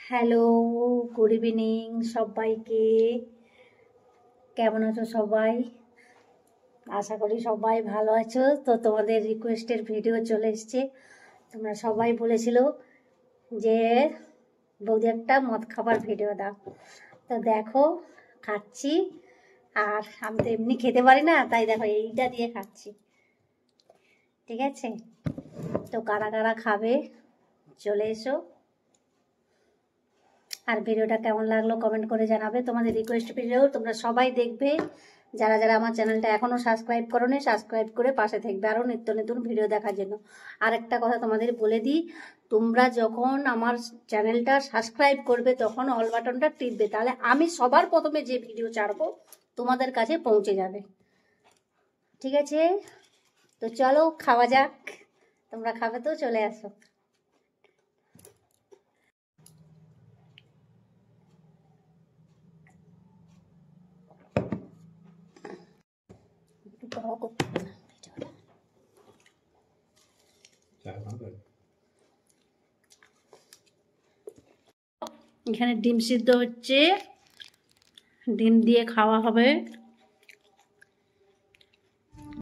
Hello, good evening সবাইকে। কেমন আছো সবাই? আশা করি সবাই ভালো আছো। তো তোমাদের রিকোয়েস্টের ভিডিও চলে এসছে। তোমরা সবাই বলেছিল যে বৌদি একটা মদ খাবার ভিডিও দাও। তো দেখো খাচ্ছি, আর আমি তো এমনি খেতে পারি না, তাই দেখো এইটা দিয়ে খাচ্ছি। ঠিক আছে, তো কারা কারা খাবে চলে এসো। আর ভিডিওটা কেমন লাগলো কমেন্ট করে জানাবে। তোমাদের রিকোয়েস্ট ভিডিও তোমরা সবাই দেখবে। যারা যারা আমার চ্যানেলটা এখনও সাবস্ক্রাইব করোনি, সাবস্ক্রাইব করে পাশে থাকবে আরও নিত্য নতুন ভিডিও দেখার জন্য। আর একটা কথা তোমাদের বলে দিই, তোমরা যখন আমার চ্যানেলটা সাবস্ক্রাইব করবে তখন অল বাটনটা টিপবে, তাহলে আমি সবার প্রথমে যে ভিডিও ছাড়বো তোমাদের কাছে পৌঁছে যাবে। ঠিক আছে, তো চলো খাওয়া যাক। তোমরা খাবে তো চলে আসো। এখানে ডিম সিদ্ধ হচ্ছে, ডিম দিয়ে খাওয়া হবে।